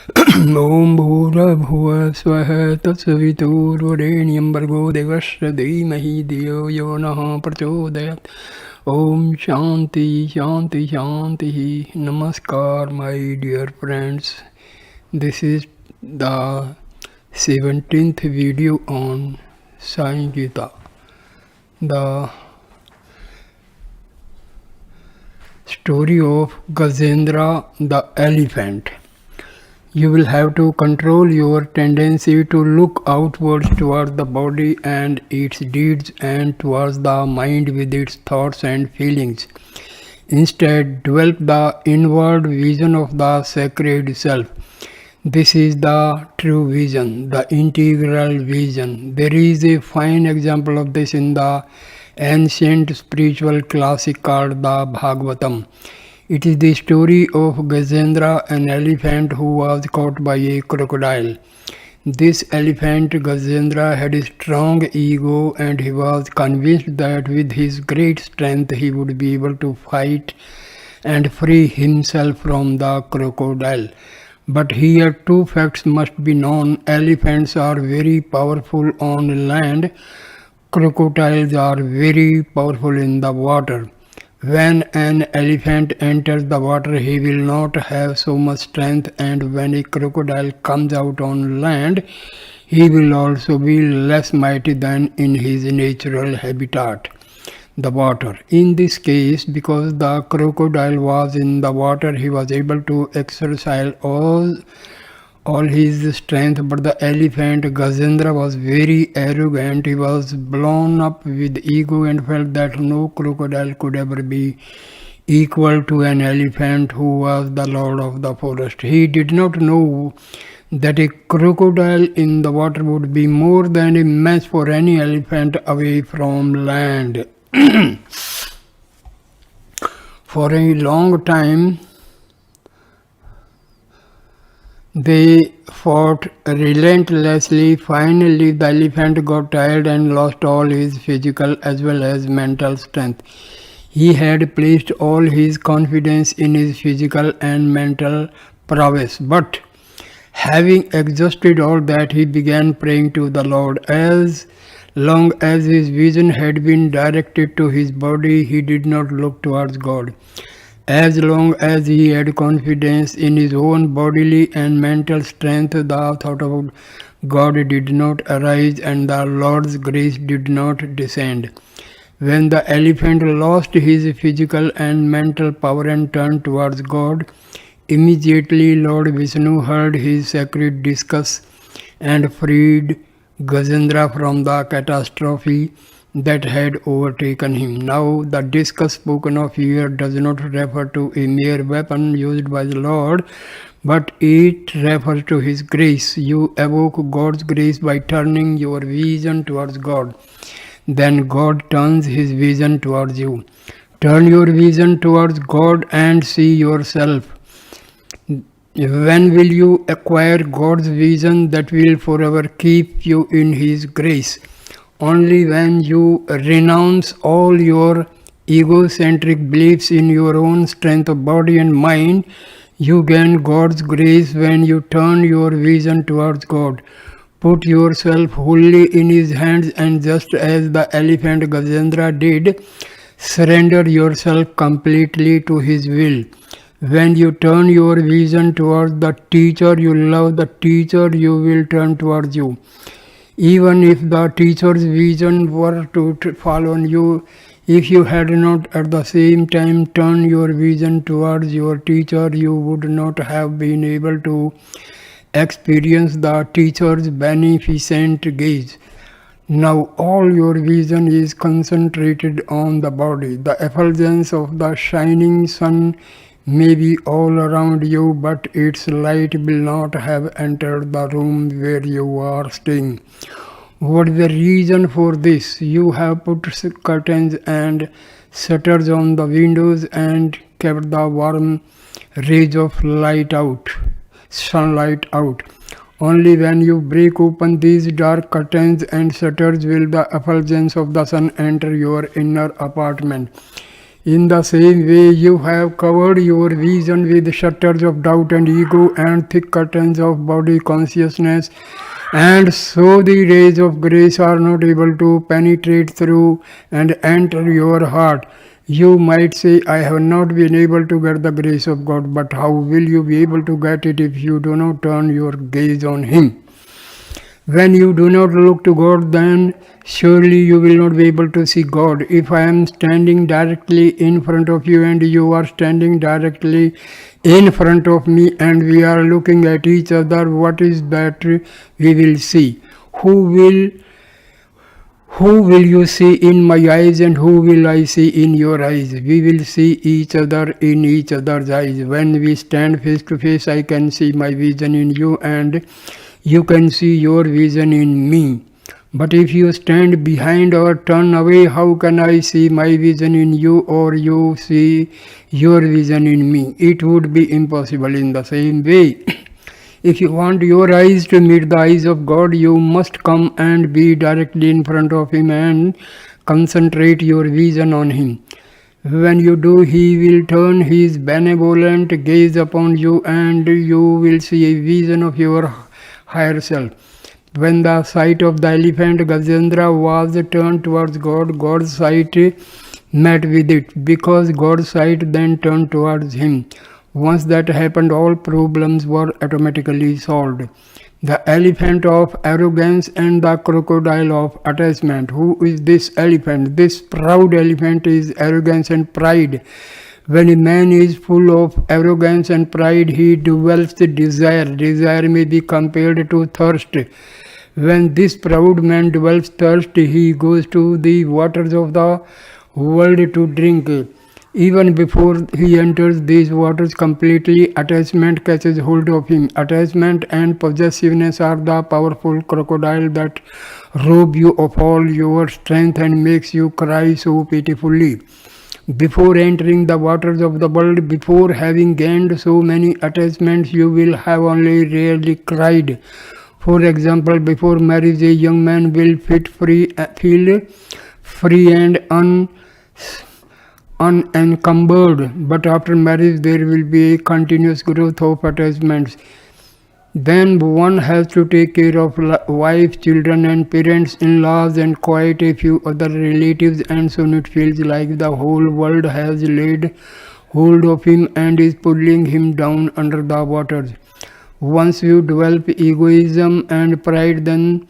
ॐ भूर्भुवः स्वः तत्सवितुर्वरेण्यं भर्गो देवस्य धीमहि धियो यो नः प्रचोदयात्. Om Shanti Shanti Shanti. Namaskar, my dear friends. This is the 17th video on Gita. The story of Gajendra the elephant. You will have to control your tendency to look outwards towards the body and its deeds and towards the mind with its thoughts and feelings. Instead, develop the inward vision of the sacred self. This is the true vision, the integral vision. There is a fine example of this in the ancient spiritual classic called the Bhagavatam. It is the story of Gajendra, an elephant who was caught by a crocodile. This elephant, Gajendra, had a strong ego and he was convinced that with his great strength he would be able to fight and free himself from the crocodile. But here two facts must be known. Elephants are very powerful on land. Crocodiles are very powerful in the water. When an elephant enters the water, he will not have so much strength, and when a crocodile comes out on land, he will also be less mighty than in his natural habitat, the water. In this case, because the crocodile was in the water, he was able to exercise all his strength, but the elephant Gajendra was very arrogant. He was blown up with ego and felt that no crocodile could ever be equal to an elephant who was the lord of the forest. He did not know that a crocodile in the water would be more than a match for any elephant away from land. For a long time, they fought relentlessly. Finally, the elephant got tired and lost all his physical as well as mental strength. He had placed all his confidence in his physical and mental prowess. But having exhausted all that, he began praying to the Lord. As long as his vision had been directed to his body, he did not look towards God. As long as he had confidence in his own bodily and mental strength, the thought of God did not arise and the Lord's grace did not descend. When the elephant lost his physical and mental power and turned towards God, immediately Lord Vishnu heard his sacred discourse and freed Gajendra from the catastrophe that had overtaken him. Now, the discourse spoken of here does not refer to a mere weapon used by the Lord, but it refers to His grace. You evoke God's grace by turning your vision towards God. Then God turns His vision towards you. Turn your vision towards God and see yourself. When will you acquire God's vision that will forever keep you in His grace? Only when you renounce all your egocentric beliefs in your own strength of body and mind, you gain God's grace. When you turn your vision towards God, put yourself wholly in His hands, and just as the elephant Gajendra did, surrender yourself completely to His will. When you turn your vision towards the teacher you love, the teacher you will turn towards you. Even if the teacher's vision were to fall on you, if you had not at the same time turned your vision towards your teacher, you would not have been able to experience the teacher's beneficent gaze. Now all your vision is concentrated on the body. The effulgence of the shining sun may be all around you, but its light will not have entered the room where you are staying. What is the reason for this? You have put curtains and shutters on the windows and kept the warm rays of sunlight out. Only when you break open these dark curtains and shutters will the effulgence of the sun enter your inner apartment. In the same way, you have covered your vision with shutters of doubt and ego and thick curtains of body consciousness, and so the rays of grace are not able to penetrate through and enter your heart. You might say, I have not been able to get the grace of God, but how will you be able to get it if you do not turn your gaze on Him? When you do not look to God, then surely you will not be able to see God. If I am standing directly in front of you and you are standing directly in front of me and we are looking at each other, what is that we will see? Who will you see in my eyes and who will I see in your eyes? We will see each other in each other's eyes. When we stand face to face, I can see my vision in you and you can see your vision in me. But if you stand behind or turn away, how can I see my vision in you or you see your vision in me? It would be impossible. In the same way, if you want your eyes to meet the eyes of God, you must come and be directly in front of Him and concentrate your vision on Him. When you do, He will turn His benevolent gaze upon you and you will see a vision of your higher self. When the sight of the elephant Gajendra was turned towards God, God's sight met with it, because God's sight then turned towards Him. Once that happened, all problems were automatically solved. The elephant of arrogance and the crocodile of attachment. Who is this elephant? This proud elephant is arrogance and pride. When a man is full of arrogance and pride, he develops desire. Desire may be compared to thirst. When this proud man develops thirst, he goes to the waters of the world to drink. Even before he enters these waters completely, attachment catches hold of him. Attachment and possessiveness are the powerful crocodile that rob you of all your strength and makes you cry so pitifully. Before entering the waters of the world, before having gained so many attachments, you will have only rarely cried. For example, before marriage, a young man will feel free and unencumbered, but after marriage there will be a continuous growth of attachments. Then one has to take care of wife, children and parents, in-laws and quite a few other relatives, and soon it feels like the whole world has laid hold of him and is pulling him down under the waters. Once you develop egoism and pride, then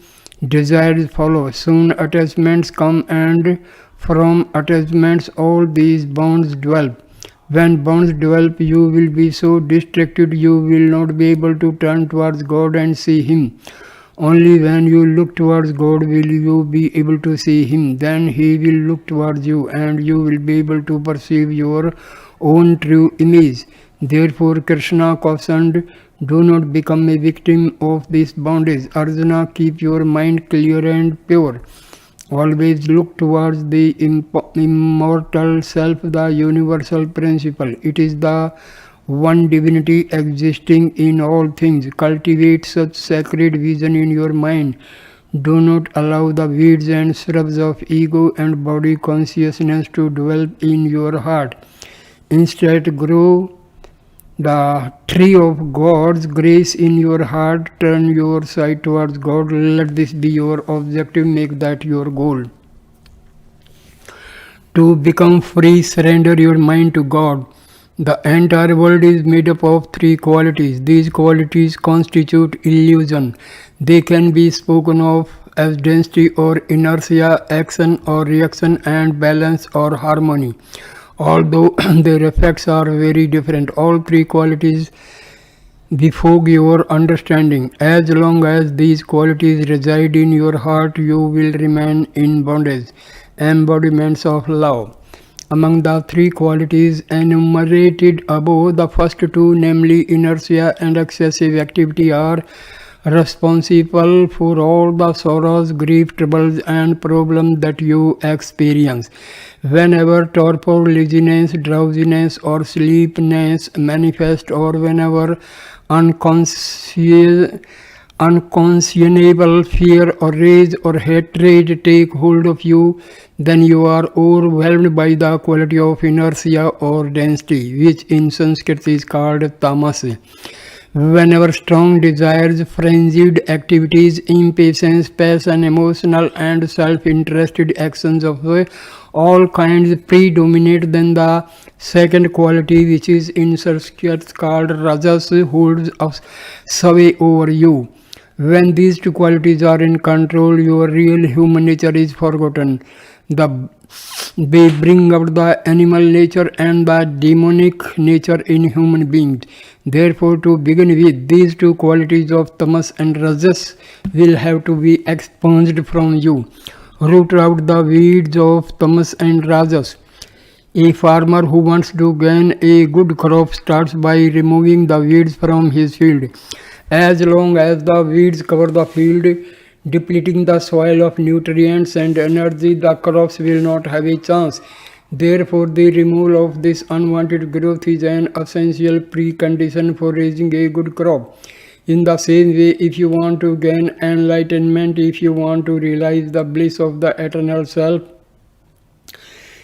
desires follow. Soon attachments come, and from attachments all these bonds develop. When bonds develop, you will be so distracted you will not be able to turn towards God and see Him. Only when you look towards God will you be able to see Him. Then He will look towards you and you will be able to perceive your own true image. Therefore Krishna cautioned, do not become a victim of this bondage. Arjuna, keep your mind clear and pure. Always look towards the immortal self, the universal principle. It is the one divinity existing in all things. Cultivate such sacred vision in your mind. Do not allow the weeds and shrubs of ego and body consciousness to develop in your heart. Instead, grow the tree of God's grace in your heart. Turn your sight towards God. Let this be your objective. Make that your goal. To become free, surrender your mind to God. The entire world is made up of three qualities. These qualities constitute illusion. They can be spoken of as density or inertia, action or reaction, and balance or harmony. Although their effects are very different, all three qualities befog your understanding. As long as these qualities reside in your heart, you will remain in bondage, embodiments of love. Among the three qualities enumerated above, the first two, namely inertia and excessive activity, are responsible for all the sorrows, grief, troubles and problems that you experience. Whenever torpor, laziness, drowsiness or sleepiness manifest, or whenever unconscionable fear or rage or hatred take hold of you, then you are overwhelmed by the quality of inertia or density, which in Sanskrit is called tamas. Whenever strong desires, frenzied activities, impatience, passion, emotional and self-interested actions of all kinds predominate, then the second quality, which is in Sanskrit called rajas, holds sway over you. When these two qualities are in control, your real human nature is forgotten. They bring out the animal nature and the demonic nature in human beings. Therefore, to begin with, these two qualities of tamas and rajas will have to be expunged from you. Root out the weeds of tamas and rajas. A farmer who wants to gain a good crop starts by removing the weeds from his field. As long as the weeds cover the field, depleting the soil of nutrients and energy, the crops will not have a chance. Therefore, the removal of this unwanted growth is an essential precondition for raising a good crop. In the same way, if you want to gain enlightenment, if you want to realize the bliss of the eternal self,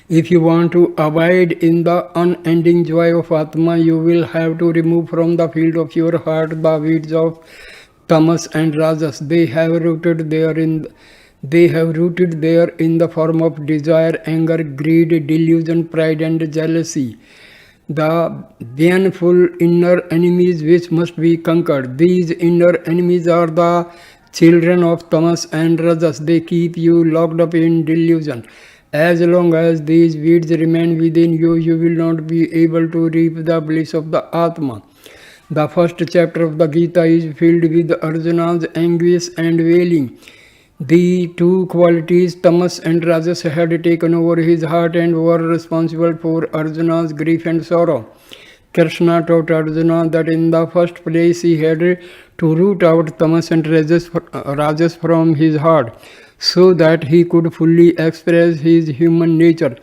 if you want to abide in the unending joy of Atma, you will have to remove from the field of your heart the weeds of tamas and rajas. They have rooted there in the form of desire, anger, greed, delusion, pride and jealousy. The baneful inner enemies which must be conquered. These inner enemies are the children of tamas and rajas. They keep you locked up in delusion. As long as these weeds remain within you, you will not be able to reap the bliss of the Atma. The first chapter of the Gita is filled with Arjuna's anguish and wailing. The two qualities, tamas and rajas, had taken over his heart and were responsible for Arjuna's grief and sorrow. Krishna taught Arjuna that in the first place he had to root out tamas and rajas from his heart, so that he could fully express his human nature.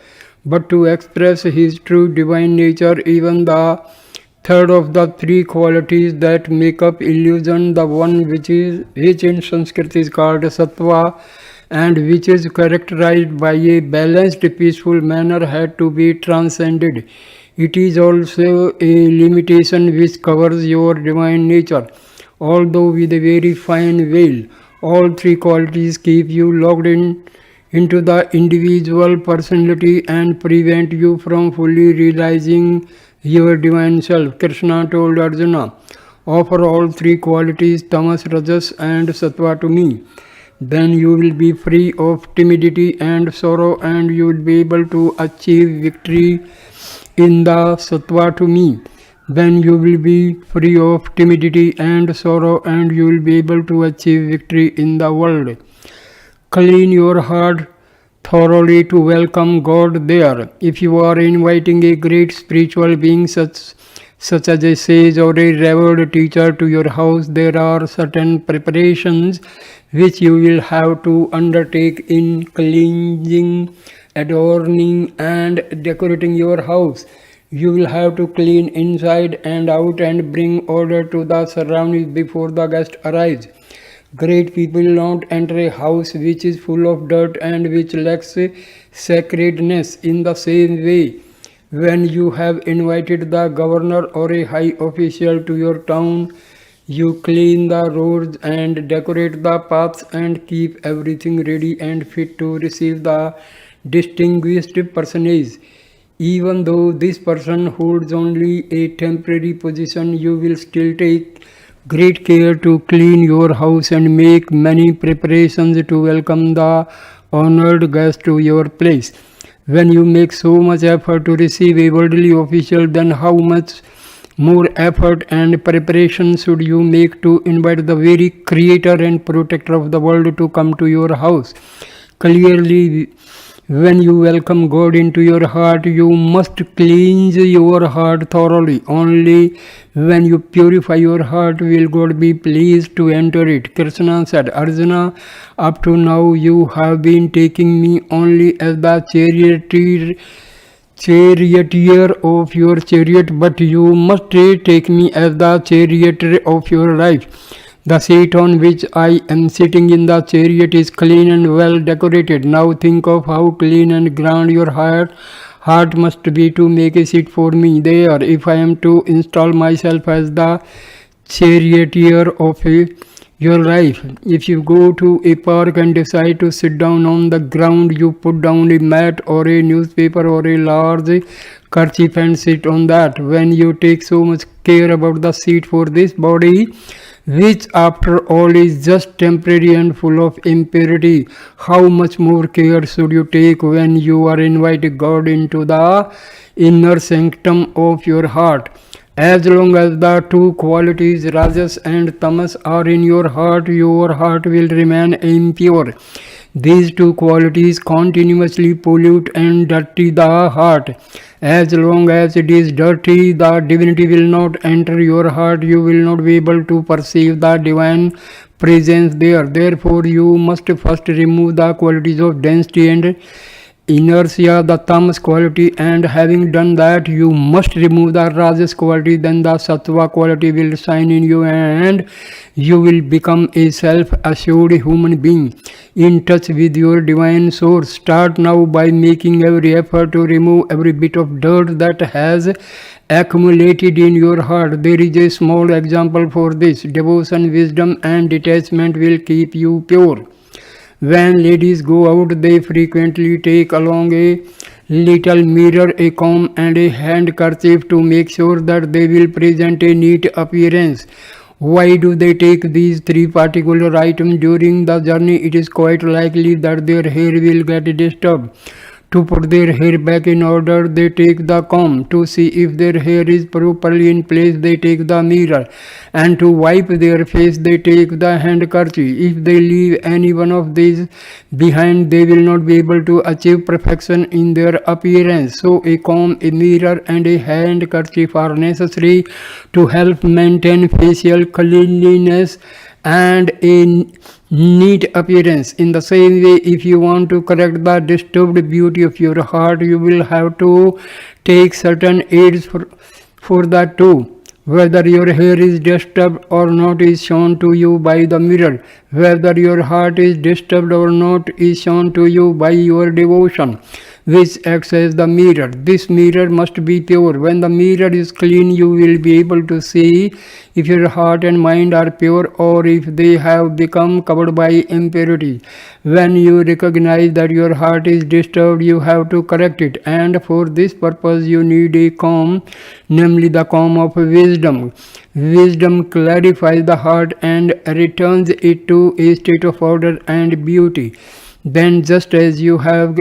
But to express his true divine nature, even the third of the three qualities that make up illusion, the one which in Sanskrit is called Sattva and which is characterized by a balanced, peaceful manner, had to be transcended. It is also a limitation which covers your divine nature, although with a very fine veil. All three qualities keep you locked into the individual personality and prevent you from fully realizing your divine self. Krishna told Arjuna, offer all three qualities, tamas, rajas and sattva to me. Then you will be free of timidity and sorrow, and you will be able to achieve victory in the sattva to me. Then you will be free of timidity and sorrow, and you will be able to achieve victory in the world. Clean your heart thoroughly to welcome God there. If you are inviting a great spiritual being such as a sage or a revered teacher to your house, there are certain preparations which you will have to undertake in cleansing, adorning and decorating your house. You will have to clean inside and out and bring order to the surroundings before the guest arrives. Great people don't enter a house which is full of dirt and which lacks sacredness. In the same way, when you have invited the governor or a high official to your town, you clean the roads and decorate the paths and keep everything ready and fit to receive the distinguished personage. Even though this person holds only a temporary position, you will still take great care to clean your house and make many preparations to welcome the honored guest to your place. When you make so much effort to receive a worldly official, then how much more effort and preparation should you make to invite the very creator and protector of the world to come to your house? Clearly, when you welcome God into your heart, you must cleanse your heart thoroughly. Only when you purify your heart will God be pleased to enter it. Krishna said, Arjuna, up to now you have been taking me only as the charioteer of your chariot, but you must take me as the charioteer of your life. The seat on which I am sitting in the chariot is clean and well decorated. Now think of how clean and grand your heart must be to make a seat for me there. If I am to install myself as the charioteer of your life. If you go to a park and decide to sit down on the ground, you put down a mat or a newspaper or a large kerchief and sit on that. When you take so much care about the seat for this body, which after all is just temporary and full of impurity, how much more care should you take when you are inviting God into the inner sanctum of your heart? As long as the two qualities, rajas and tamas, are in your heart will remain impure. These two qualities continuously pollute and dirty the heart. As long as it is dirty, the divinity will not enter your heart. You will not be able to perceive the divine presence there. Therefore, you must first remove the qualities of density and inertia, the tamas quality, and having done that, you must remove the rajas quality. Then the sattva quality will shine in you and you will become a self-assured human being in touch with your divine source. Start now by making every effort to remove every bit of dirt that has accumulated in your heart. There is a small example for this. Devotion, wisdom and detachment will keep you pure. When ladies go out, they frequently take along a little mirror, a comb and a handkerchief to make sure that they will present a neat appearance. Why do they take these three particular items during the journey? It is quite likely that their hair will get disturbed. To put their hair back in order, they take the comb. To see if their hair is properly in place, they take the mirror. And to wipe their face, they take the handkerchief. If they leave any one of these behind, they will not be able to achieve perfection in their appearance. So a comb, a mirror and a handkerchief are necessary to help maintain facial cleanliness and a neat appearance. In the same way, if you want to correct the disturbed beauty of your heart, you will have to take certain aids for that too. Whether your hair is disturbed or not is shown to you by the mirror. Whether your heart is disturbed or not is shown to you by your devotion, which acts as the mirror. This mirror must be pure. When the mirror is clean, you will be able to see if your heart and mind are pure or if they have become covered by impurity. When you recognize that your heart is disturbed, you have to correct it, and for this purpose you need a comb, namely the comb of wisdom. Wisdom clarifies the heart and returns it to a state of order and beauty. Then, just as you have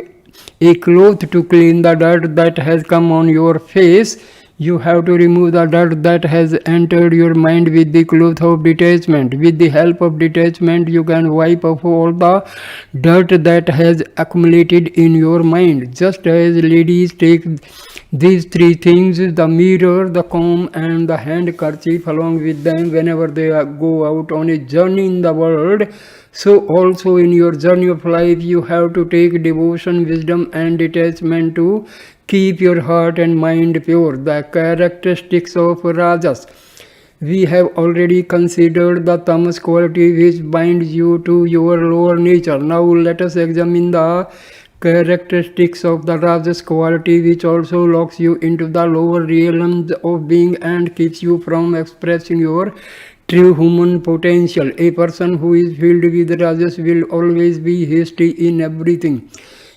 a cloth to clean the dirt that has come on your face, you have to remove the dirt that has entered your mind with the cloth of detachment. With the help of detachment, you can wipe off all the dirt that has accumulated in your mind. Just as ladies take these three things, the mirror, the comb and the handkerchief, along with them whenever they go out on a journey in the world, so also in your journey of life you have to take devotion, wisdom and detachment to keep your heart and mind pure. The characteristics of rajas. We have already considered the tamas quality which binds you to your lower nature. Now let us examine the characteristics of the rajas quality which also locks you into the lower realms of being and keeps you from expressing your true human potential. A person who is filled with rajas will always be hasty in everything.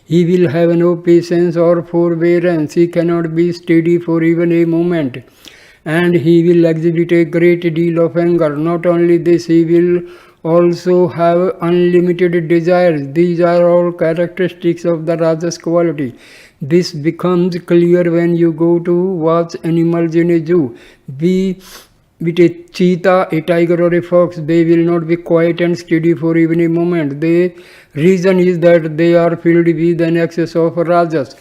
He will have no patience or forbearance. He cannot be steady for even a moment. And he will exhibit a great deal of anger. Not only this, he will also have unlimited desires. These are all characteristics of the rajas quality. This becomes clear when you go to watch animals in a zoo. Be it a cheetah, a tiger or a fox, they will not be quiet and steady for even a moment. The reason is that they are filled with an excess of rajas.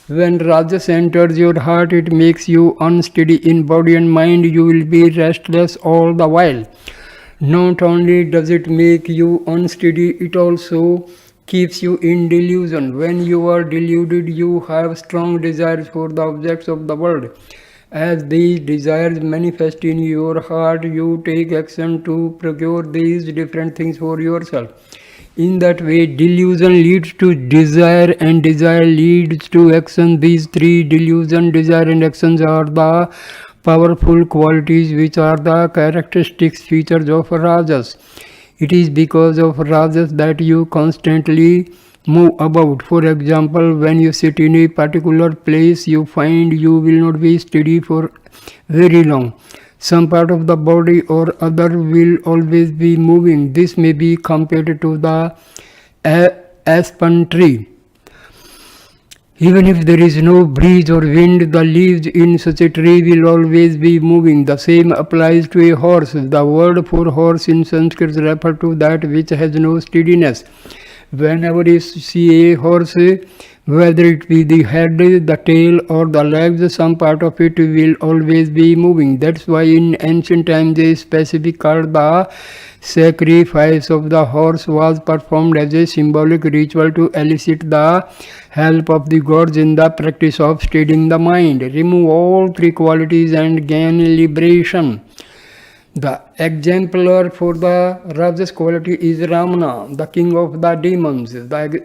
When rajas enters your heart, it makes you unsteady in body and mind. You will be restless all the while. Not only does it make you unsteady, it also keeps you in delusion. When you are deluded, you have strong desires for the objects of the world. As these desires manifest in your heart, you take action to procure these different things for yourself. In that way, delusion leads to desire and desire leads to action. These three, delusion, desire and actions, are the powerful qualities which are the characteristics features of Rajas. It is because of Rajas that you constantly move about. For example, when you sit in a particular place, you find you will not be steady for very long. Some part of the body or other will always be moving. This may be compared to the aspen tree. Even if there is no breeze or wind, the leaves in such a tree will always be moving. The same applies to a horse. The word for horse in Sanskrit refers to that which has no steadiness. Whenever you see a horse, whether it be the head, the tail or the legs, some part of it will always be moving. That's why in ancient times a specific called the sacrifice of the horse was performed as a symbolic ritual to elicit the help of the gods in the practice of steadying the mind. Remove all three qualities and gain liberation. The exemplar for the Rajas quality is Ramana, the king of the demons. The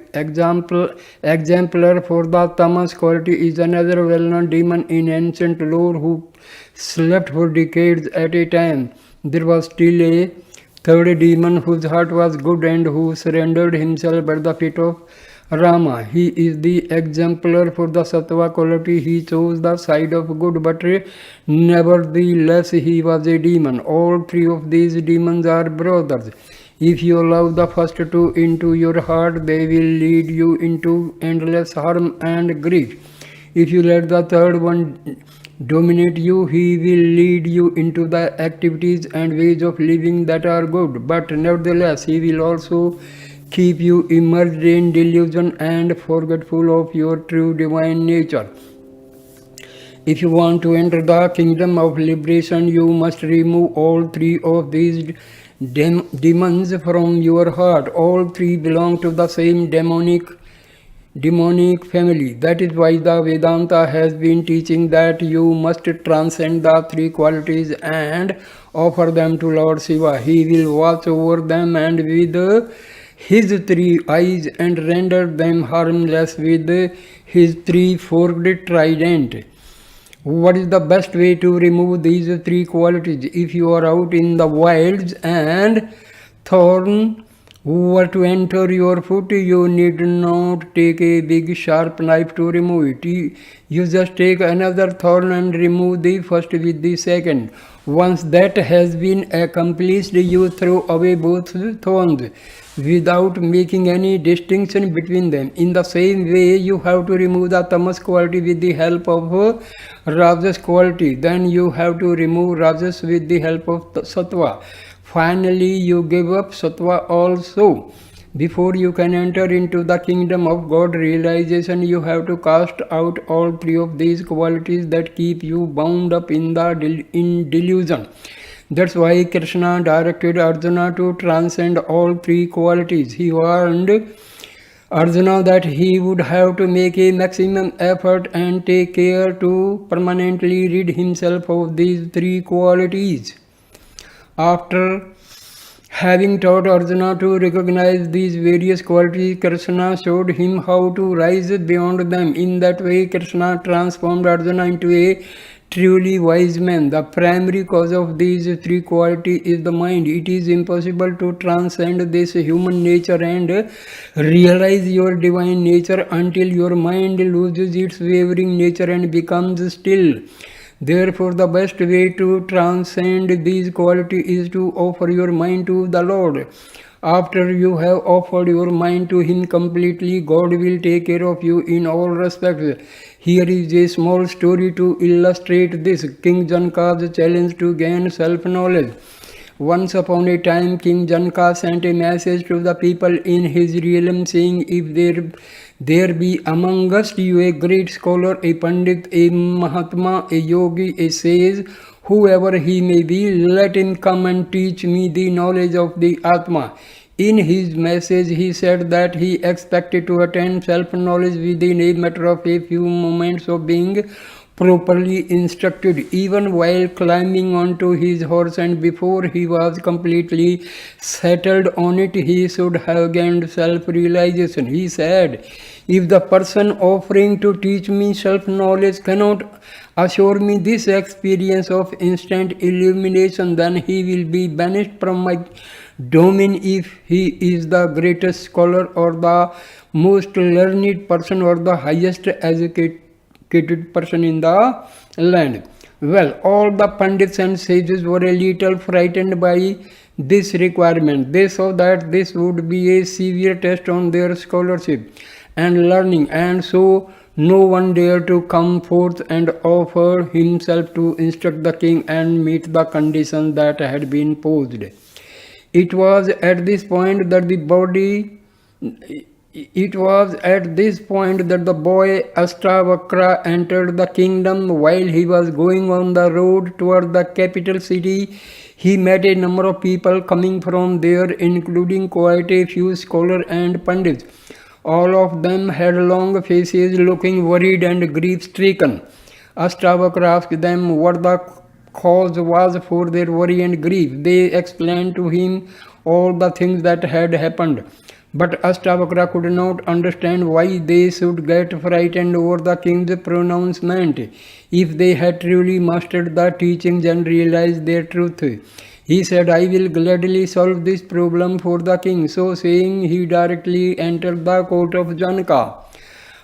exemplar for the Tamas quality is another well-known demon in ancient lore who slept for decades at a time. There was still a third demon whose heart was good and who surrendered himself at the feet of Rama. He is the exemplar for the Sattva quality. He chose the side of good, but nevertheless he was a demon. All three of these demons are brothers. If you allow the first two into your heart, they will lead you into endless harm and grief. If you let the third one dominate you, he will lead you into the activities and ways of living that are good. But nevertheless, he will also keep you immersed in delusion and forgetful of your true divine nature. If you want to enter the kingdom of liberation, you must remove all three of these demons from your heart. All three belong to the same demonic family. That is why the Vedanta has been teaching that you must transcend the three qualities and offer them to Lord Shiva. He will watch over them and with his three eyes and render them harmless with his three forked trident. What is the best way to remove these three qualities? If you are out in the wilds and thorn were to enter your foot, you need not take a big sharp knife to remove it. You just take another thorn and remove the first with the second. Once that has been accomplished, you throw away both thorns without making any distinction between them. In the same way, you have to remove the tamas quality with the help of rajas quality. Then you have to remove rajas with the help of sattva. Finally, you give up sattva also. Before you can enter into the kingdom of God realization, you have to cast out all three of these qualities that keep you bound up in delusion. That's why Krishna directed Arjuna to transcend all three qualities. He warned Arjuna that he would have to make a maximum effort and take care to permanently rid himself of these three qualities. After having taught Arjuna to recognize these various qualities, Krishna showed him how to rise beyond them. In that way, Krishna transformed Arjuna into a truly wise man. The primary cause of these three qualities is the mind. It is impossible to transcend this human nature and realize your divine nature until your mind loses its wavering nature and becomes still. Therefore, the best way to transcend these qualities is to offer your mind to the Lord. After you have offered your mind to Him completely, God will take care of you in all respects. Here is a small story to illustrate this. King Janaka's challenge to gain self-knowledge. Once upon a time, King Janaka sent a message to the people in his realm saying, if there be among us you a great scholar, a pandit, a mahatma, a yogi, a sage, whoever he may be, let him come and teach me the knowledge of the Atma. In his message, he said that he expected to attain self-knowledge within a matter of a few moments of being properly instructed, even while climbing onto his horse, and before he was completely settled on it, he should have gained self-realization. He said, if the person offering to teach me self-knowledge cannot assure me this experience of instant illumination, then he will be banished from my domain if he is the greatest scholar or the most learned person or the highest educated person in the land. Well, all the Pandits and sages were a little frightened by this requirement. They saw that this would be a severe test on their scholarship and learning, and so no one dared to come forth and offer himself to instruct the king and meet the conditions that had been posed. It was at this point that the boy Ashtavakra entered the kingdom. While he was going on the road toward the capital city, he met a number of people coming from there, including quite a few scholars and pandits. All of them had long faces, looking worried and grief-stricken. Ashtavakra asked them what the cause was for their worry and grief. They explained to him all the things that had happened. But Ashtavakra could not understand why they should get frightened over the king's pronouncement if they had truly mastered the teachings and realized their truth. He said, I will gladly solve this problem for the king. So saying, he directly entered the court of Janaka.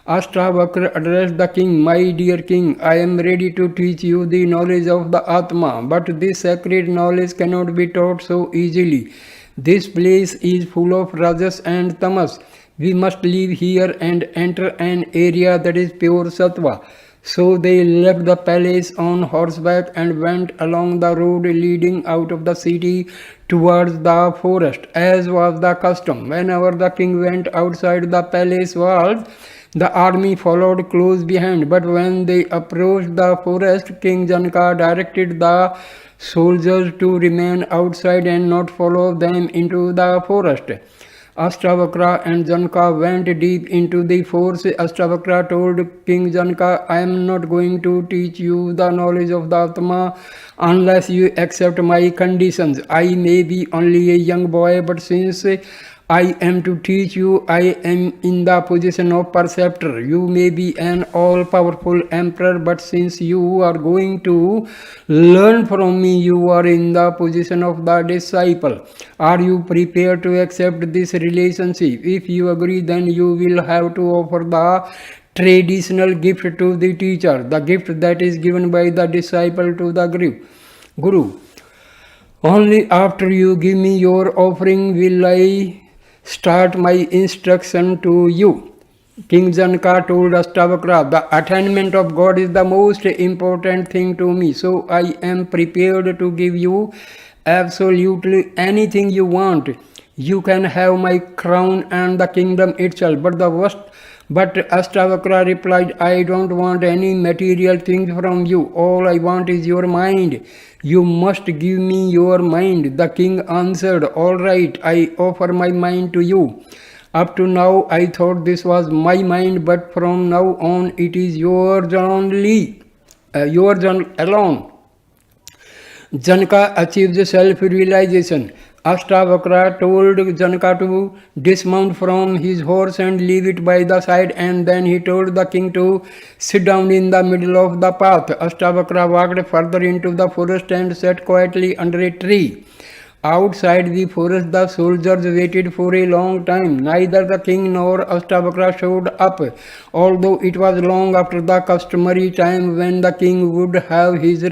Ashtavakra addressed the king, my dear king, I am ready to teach you the knowledge of the Atma, but this sacred knowledge cannot be taught so easily. This place is full of rajas and tamas. We must leave here and enter an area that is pure sattva. So they left the palace on horseback and went along the road leading out of the city towards the forest. As was the custom, whenever the king went outside the palace walls, the army followed close behind. But when they approached the forest, King Janaka directed the soldiers to remain outside and not follow them into the forest. Ashtavakra and Janaka went deep into the forest. Ashtavakra told King Janaka, I am not going to teach you the knowledge of the Atma unless you accept my conditions. I may be only a young boy, but since I am to teach you, I am in the position of preceptor. You may be an all-powerful emperor, but since you are going to learn from me, you are in the position of the disciple. Are you prepared to accept this relationship? If you agree, then you will have to offer the traditional gift to the teacher, the gift that is given by the disciple to the Guru. Only after you give me your offering will I start my instruction to you. King Janaka told Ashtavakra, the attainment of God is the most important thing to me, so I am prepared to give you absolutely anything you want. You can have my crown and the kingdom itself. But Ashtavakra replied, I don't want any material things from you. All I want is your mind. You must give me your mind. The king answered, all right, I offer my mind to you. Up to now, I thought this was my mind, but from now on, it is yours only, yours alone. Janaka achieved self-realization. Ashtavakra told Janaka to dismount from his horse and leave it by the side, and then he told the king to sit down in the middle of the path. Ashtavakra walked further into the forest and sat quietly under a tree. Outside the forest, the soldiers waited for a long time. Neither the king nor Ashtavakra showed up, although it was long after the customary time when the king would have his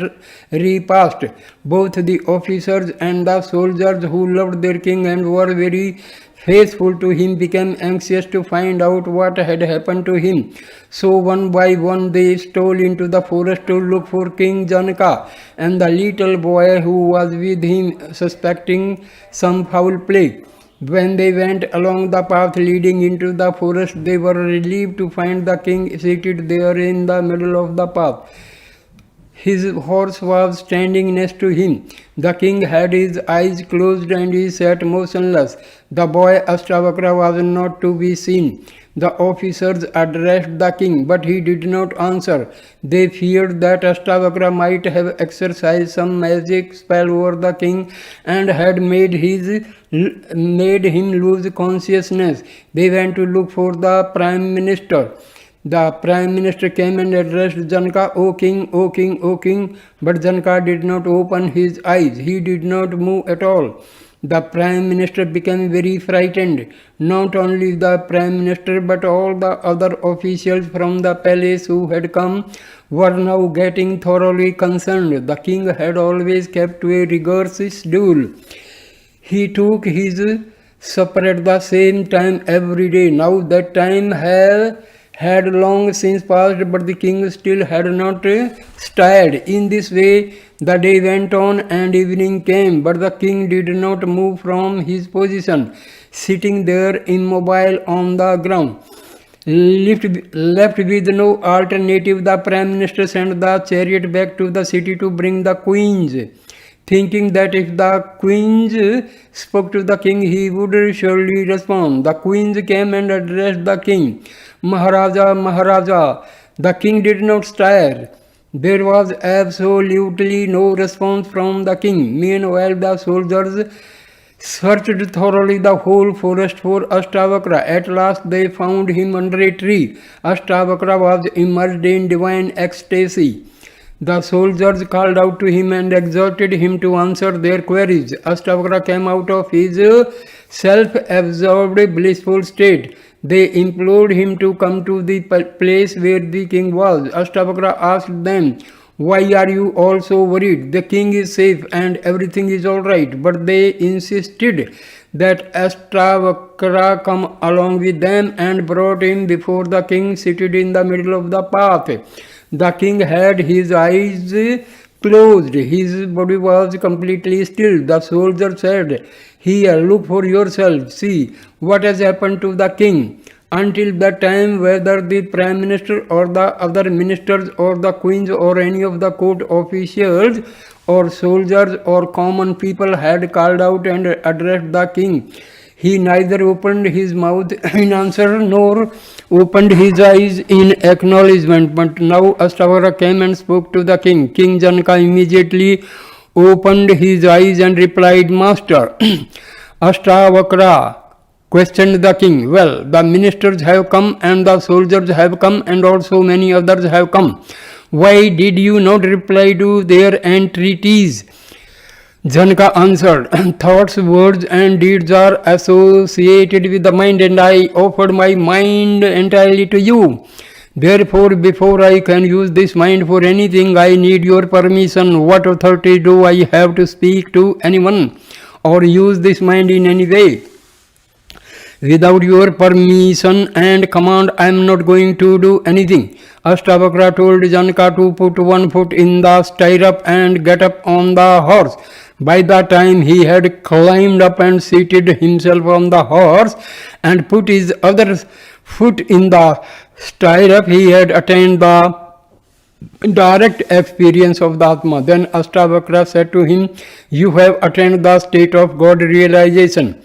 repast. Both the officers and the soldiers who loved their king and were very faithful to him became anxious to find out what had happened to him. So one by one they stole into the forest to look for King Janaka and the little boy who was with him, suspecting some foul play. When they went along the path leading into the forest, they were relieved to find the king seated there in the middle of the path. His horse was standing next to him. The king had his eyes closed and he sat motionless. The boy Ashtavakra was not to be seen. The officers addressed the king, but he did not answer. They feared that Ashtavakra might have exercised some magic spell over the king and had made him lose consciousness. They went to look for the prime minister. The prime minister came and addressed Janaka, O king, O king, O king. But Janaka did not open his eyes. He did not move at all. The prime minister became very frightened. Not only the prime minister but all the other officials from the palace who had come were now getting thoroughly concerned. The king had always kept to a rigorous schedule. He took his supper at the same time every day. Now that time had long since passed, but the king still had not stirred. In this way, the day went on and evening came, but the king did not move from his position, sitting there immobile on the ground. Left with no alternative, the prime minister sent the chariot back to the city to bring the queens, thinking that if the queens spoke to the king, he would surely respond. The queens came and addressed the king. Maharaja, Maharaja. The king did not stir. There was absolutely no response from the king. Meanwhile, the soldiers searched thoroughly the whole forest for Ashtavakra. At last they found him under a tree. Ashtavakra was immersed in divine ecstasy. The soldiers called out to him and exhorted him to answer their queries. Ashtavakra came out of his self-absorbed blissful state. They implored him to come to the place where the king was. Ashtavakra asked them, why are you all so worried? The king is safe and everything is all right. But they insisted that Ashtavakra come along with them and brought him before the king seated in the middle of the path. The king had his eyes closed. His body was completely still. The soldier said, here, look for yourself. See what has happened to the king. Until that time, whether the prime minister or the other ministers or the queens or any of the court officials or soldiers or common people had called out and addressed the king, he neither opened his mouth in answer nor opened his eyes in acknowledgement. But now Ashtavakra came and spoke to the king. King Janaka immediately opened his eyes and replied, Master. Ashtavakra questioned the king. Well, the ministers have come and the soldiers have come and also many others have come. Why did you not reply to their entreaties? Janaka answered, thoughts, words and deeds are associated with the mind and I offered my mind entirely to you. Therefore, before I can use this mind for anything, I need your permission. What authority do I have to speak to anyone or use this mind in any way? Without your permission and command, I am not going to do anything. Ashtavakra told Janaka to put one foot in the stirrup and get up on the horse. By the time he had climbed up and seated himself on the horse and put his other foot in the stirrup, he had attained the direct experience of the Atma. Then Ashtavakra said to him, you have attained the state of God realization.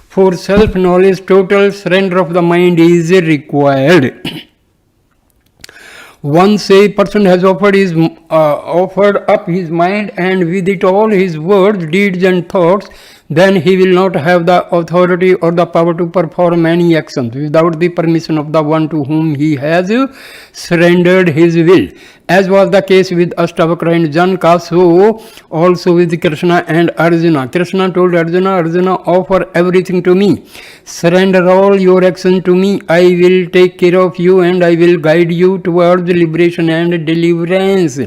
For self-knowledge, total surrender of the mind is required. Once a person has offered up his mind and with it all his words, deeds and thoughts, then he will not have the authority or the power to perform any actions without the permission of the one to whom he has surrendered his will. As was the case with Ashtavakra and Janaka, so also with Krishna and Arjuna. Krishna told Arjuna, Arjuna, offer everything to me. Surrender all your actions to me. I will take care of you and I will guide you towards liberation and deliverance.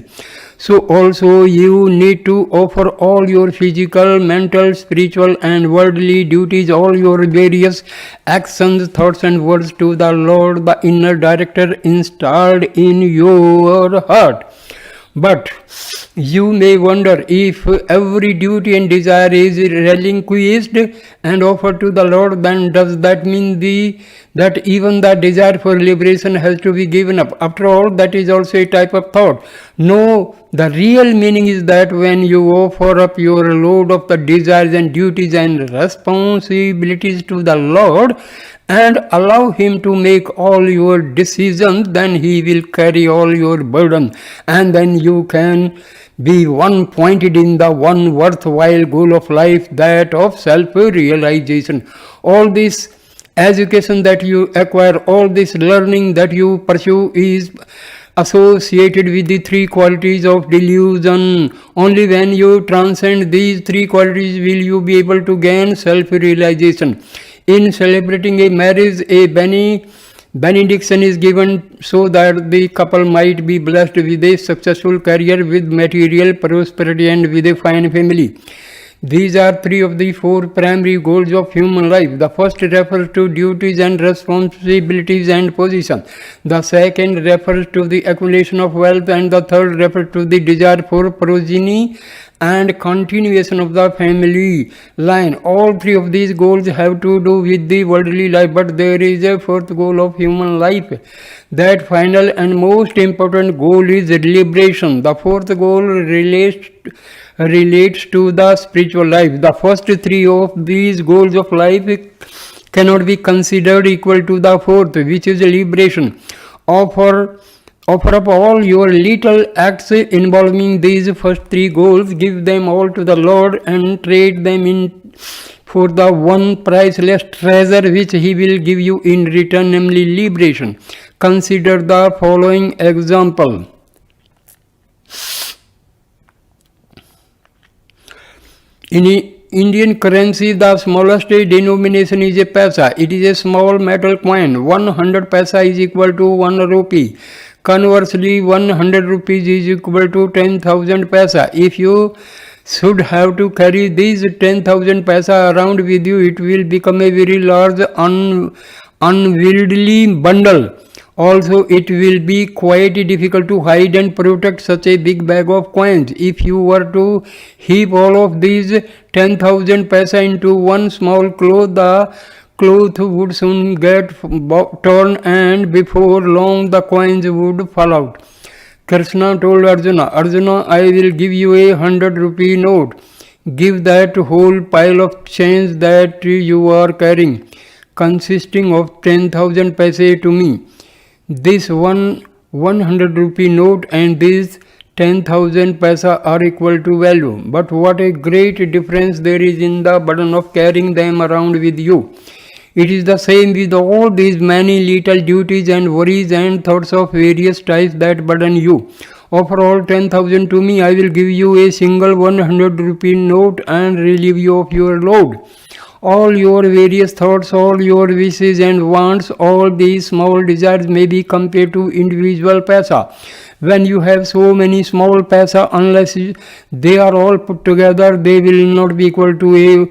So also you need to offer all your physical, mental, spiritual and worldly duties, all your various actions, thoughts and words to the Lord, the inner director installed in your heart. But you may wonder if every duty and desire is relinquished and offered to the Lord, then does that mean that even the desire for liberation has to be given up? After all, that is also a type of thought. No, the real meaning is that when you offer up your load of the desires and duties and responsibilities to the Lord, and allow Him to make all your decisions, then He will carry all your burden, and then you can be one pointed in the one worthwhile goal of life, that of self-realization. All this education that you acquire, all this learning that you pursue is associated with the three qualities of delusion. Only when you transcend these three qualities will you be able to gain self-realization. In celebrating a marriage, a benediction is given so that the couple might be blessed with a successful career, with material prosperity, and with a fine family. These are three of the four primary goals of human life. The first refers to duties and responsibilities and position. The second refers to the accumulation of wealth, and the third refers to the desire for progeny and continuation of the family line. All three of these goals have to do with the worldly life, but there is a fourth goal of human life. That final and most important goal is liberation. The fourth goal relates to the spiritual life. The first three of these goals of life cannot be considered equal to the fourth, which is liberation. Offer up all your little acts involving these first three goals, give them all to the Lord, and trade them in for the one priceless treasure which He will give you in return, namely liberation. Consider the following example. In Indian currency, the smallest denomination is a paisa. It is a small metal coin. 100 paisa is equal to 1 rupee. Conversely, 100 rupees is equal to 10,000 paisa. If you should have to carry these 10,000 paisa around with you, it will become a very large unwieldy bundle. Also, it will be quite difficult to hide and protect such a big bag of coins. If you were to heap all of these 10,000 paisa into one small cloth, the cloth would soon get torn, and before long the coins would fall out. Krishna told Arjuna, I will give you a 100 rupee note. Give that whole pile of change that you are carrying, consisting of 10,000 paise, to me. This 100 rupee note and this 10,000 paisa are equal to value. But what a great difference there is in the burden of carrying them around with you. It is the same with all these many little duties and worries and thoughts of various types that burden you. Offer all 10,000 to me, I will give you a single 100 rupee note and relieve you of your load. All your various thoughts, all your wishes and wants, all these small desires may be compared to individual paisa. When you have so many small paisa, unless they are all put together, they will not be equal to a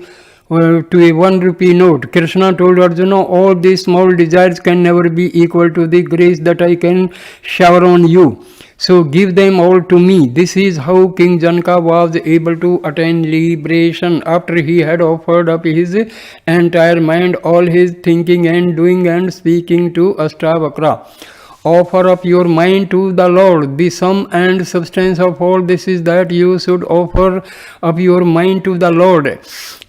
1 rupee note. Krishna told Arjuna, all these small desires can never be equal to the grace that I can shower on you. So give them all to me. This is how King Janaka was able to attain liberation after he had offered up his entire mind, all his thinking and doing and speaking to Ashtavakra. Offer up your mind to the Lord. The sum and substance of all this is that you should offer up your mind to the Lord.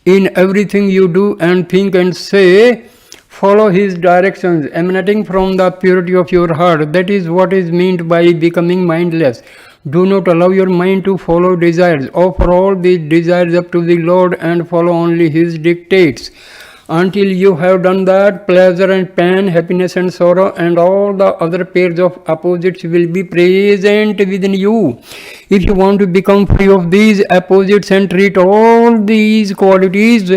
In everything you do and think and say, follow His directions emanating from the purity of your heart. That is what is meant by becoming mindless. Do not allow your mind to follow desires. Offer all the desires up to the Lord and follow only His dictates. Until you have done that, pleasure and pain, happiness and sorrow, and all the other pairs of opposites will be present within you. If you want to become free of these opposites and treat all these qualities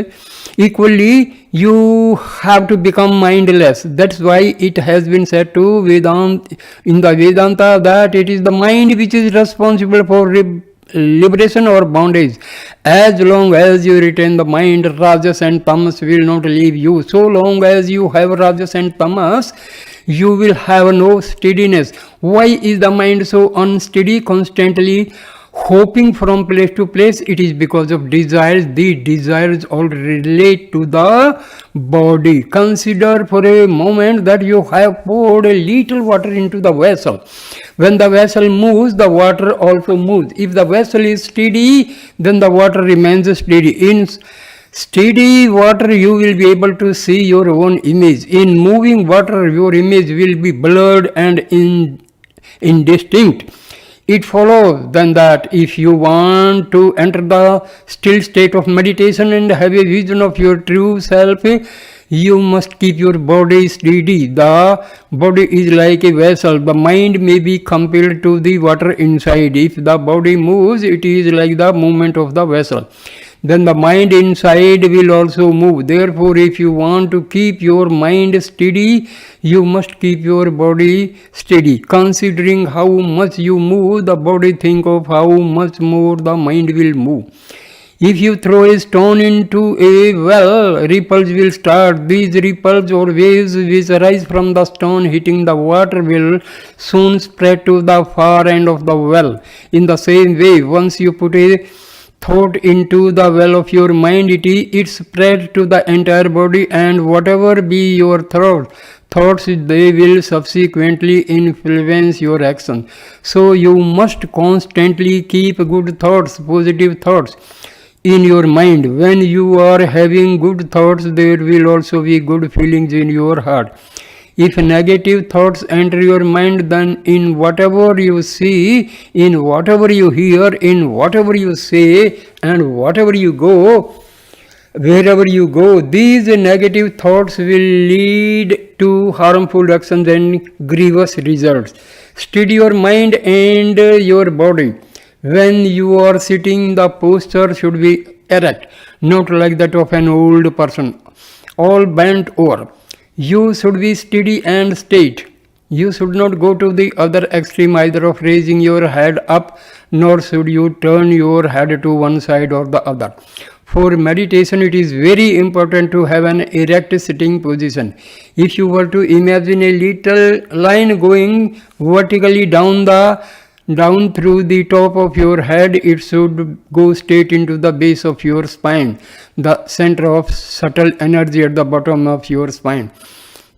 equally, you have to become mindless. That's why it has been said to in the Vedanta that it is the mind which is responsible for liberation or bondage. As long as you retain the mind, rajas and tamas will not leave you. So long as you have rajas and tamas, you will have no steadiness. Why is the mind so unsteady, constantly hopping from place to place? It is because of desires. The desires all relate to the body. Consider for a moment that you have poured a little water into the vessel. When the vessel moves, the water also moves. If the vessel is steady, then the water remains steady. In steady water, you will be able to see your own image. In moving water, your image will be blurred and indistinct. It follows then that if you want to enter the still state of meditation and have a vision of your true self, you must keep your body steady. The body is like a vessel. The mind may be compared to the water inside. If the body moves, it is like the movement of the vessel. Then the mind inside will also move. Therefore, if you want to keep your mind steady, you must keep your body steady. Considering how much you move the body, think of how much more the mind will move. If you throw a stone into a well, ripples will start. These ripples or waves which arise from the stone hitting the water will soon spread to the far end of the well. In the same way, once you put a thought into the well of your mind, it spread to the entire body, and whatever be your thoughts, they will subsequently influence your action. So you must constantly keep good thoughts, positive thoughts in your mind. When you are having good thoughts, there will also be good feelings in your heart. If negative thoughts enter your mind, then in whatever you see, in whatever you hear, in whatever you say, and whatever you go, wherever you go, these negative thoughts will lead to harmful actions and grievous results. Steady your mind and your body. When you are sitting, the posture should be erect, not like that of an old person, all bent over. You should be steady and straight. You should not go to the other extreme either of raising your head up, nor should you turn your head to one side or the other. For meditation, it is very important to have an erect sitting position. If you were to imagine a little line going vertically down through the top of your head, it should go straight into the base of your spine, the center of subtle energy at the bottom of your spine.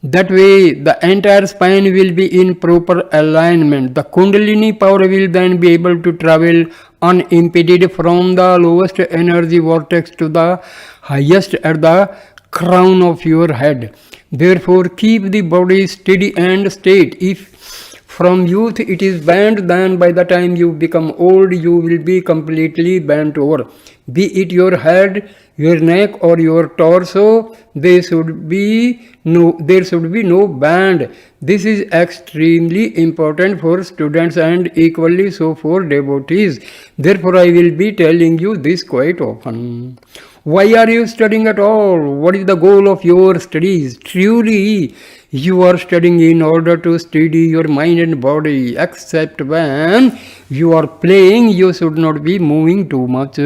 That way, the entire spine will be in proper alignment. The Kundalini power will then be able to travel unimpeded from the lowest energy vortex to the highest at the crown of your head. Therefore, keep the body steady and straight. If from youth it is bent, then by the time you become old, you will be completely bent over. Be it your head, your neck, or your torso, there should be no band. This is extremely important for students and equally so for devotees. Therefore, I will be telling you this quite often. Why are you studying at all? What is the goal of your studies? Truly, you are studying in order to steady your mind and body. Except when you are playing, you should not be moving too much.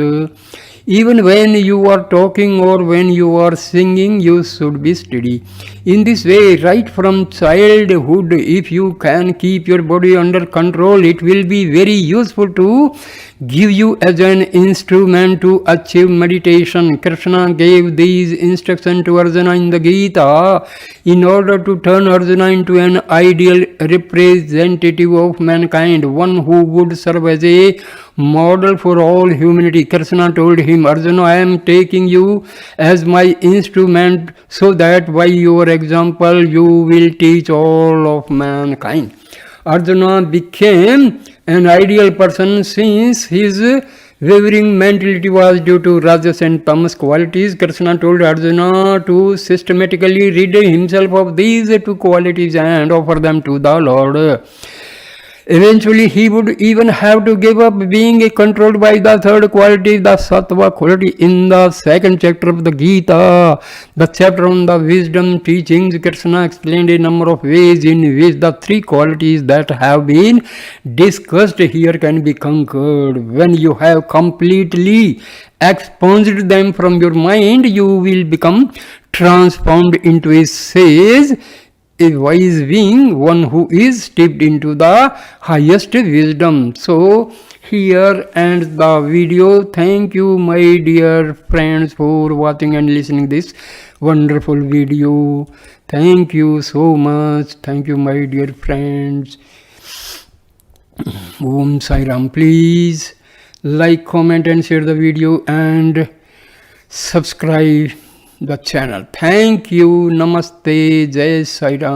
Even when you are talking or when you are singing, you should be steady. In this way, right from childhood, if you can keep your body under control, it will be very useful to give you as an instrument to achieve meditation. Krishna gave these instructions to Arjuna in the Gita in order to turn Arjuna into an ideal representative of mankind, one who would serve as a model for all humanity. Krishna told him, Arjuna, I am taking you as my instrument so that by your example you will teach all of mankind. Arjuna became an ideal person since his wavering mentality was due to Rajas and Tamas qualities. Krishna told Arjuna to systematically rid himself of these two qualities and offer them to the Lord. Eventually, he would even have to give up being controlled by the third quality, the Sattva quality. In the second chapter of the Gita, the chapter on the wisdom teachings, Krishna explained a number of ways in which the three qualities that have been discussed here can be conquered. When you have completely expunged them from your mind, you will become transformed into a sage a wise being, one who is steeped into the highest wisdom. So here ends the video. Thank you, my dear friends, for watching and listening this wonderful video. Thank you so much. Thank you, my dear friends. Om Sai Ram. Please like, comment and share the video and subscribe the channel. Thank you. Namaste. Jai Sai Ram.